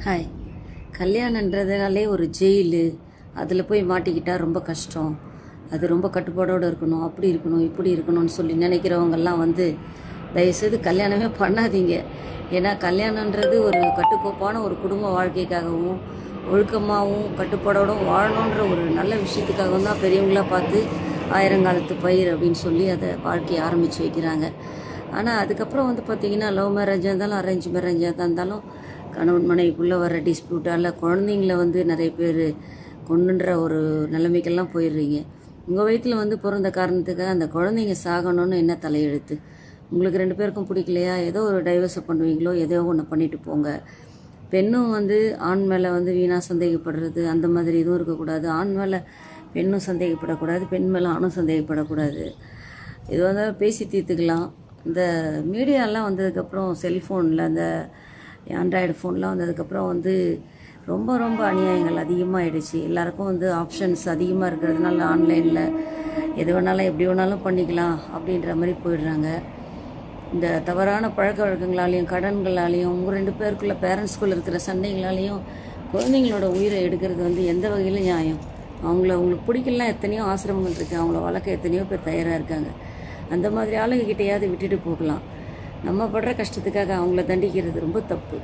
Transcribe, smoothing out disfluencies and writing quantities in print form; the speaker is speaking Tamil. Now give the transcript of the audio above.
ஹாய். கல்யாணன்றதுனாலே ஒரு ஜெயிலு, அதில் போய் மாட்டிக்கிட்டால் ரொம்ப கஷ்டம். அது ரொம்ப கட்டுப்பாடோடு இருக்கணும், அப்படி இருக்கணும், இப்படி இருக்கணும்னு சொல்லி நினைக்கிறவங்கெல்லாம் தயவுசெய்து கல்யாணமே பண்ணாதீங்க. ஏன்னா கல்யாணன்றது ஒரு கட்டுக்கோப்பான ஒரு குடும்ப வாழ்க்கைக்காகவும் ஒழுக்கமாகவும் கட்டுப்பாடோடும் வாழணுன்ற ஒரு நல்ல விஷயத்துக்காகவும் தான் பெரியவங்களாக பார்த்து ஆயிரங்காலத்து பயிர் அப்படின்னு சொல்லி அதை வாழ்க்கையை ஆரம்பித்து வைக்கிறாங்க. ஆனால் அதுக்கப்புறம் பார்த்திங்கன்னா லவ் மேரேஜாக இருந்தாலும் அரேஞ்ச் மேரேஜாக இருந்தாலும் கணவன் மனைவிக்குள்ளே வர டிஸ்பியூட்டால் குழந்தைங்கள நிறைய பேர் கொண்டுன்ற ஒரு நிலைமைக்கெல்லாம் போயிடுறீங்க. உங்கள் வயிற்றில் பிறந்த காரணத்துக்காக அந்த குழந்தைங்க சாகணும்னு என்ன தலையெழுத்து? உங்களுக்கு 2 பேருக்கும் பிடிக்கலையா, ஏதோ ஒரு டைவர்ஸை பண்ணுவீங்களோ, ஏதோ ஒன்று பண்ணிட்டு போங்க. பெண்ணும் ஆண் மேலே வீணாக சந்தேகப்படுறது அந்த மாதிரி எதுவும் இருக்கக்கூடாது. ஆண் மேலே பெண்ணும் சந்தேகப்படக்கூடாது, பெண் மேலே ஆணும் சந்தேகப்படக்கூடாது. இது பேசி தீர்த்துக்கலாம். இந்த மீடியாலாம் வந்ததுக்கப்புறம் செல்ஃபோனில் அந்த ஆண்ட்ராய்டு ஃபோன்லாம் வந்ததுக்கப்புறம் ரொம்ப ரொம்ப அநியாயங்கள் அதிகமாகிடுச்சு. எல்லாருக்கும் ஆப்ஷன்ஸ் அதிகமாக இருக்கிறதுனால ஆன்லைனில் எது வேணாலும் எப்படி வேணாலும் பண்ணிக்கலாம் அப்படின்ற மாதிரி போயிடுறாங்க. இந்த தவறான பழக்க வழக்கங்களாலேயும் கடன்களாலேயும் உங்கள் 2 பேருக்குள்ள பேரண்ட்ஸ்குள்ளே இருக்கிற சண்டைகளாலேயும் குழந்தைங்களோட உயிரை எடுக்கிறது எந்த வகையில் நியாயம்? அவங்களுக்கு பிடிக்கலாம் எத்தனையோ ஆசிரமங்கள் இருக்குது, அவங்கள வளர்க்க எத்தனையோ பேர் தயாராக இருக்காங்க. அந்த மாதிரி ஆளுங்கக்கிட்டையாவது விட்டுட்டு போகலாம். நம்ம படுற கஷ்டத்துக்காக அவங்கள தண்டிக்கிறது ரொம்ப தப்பு.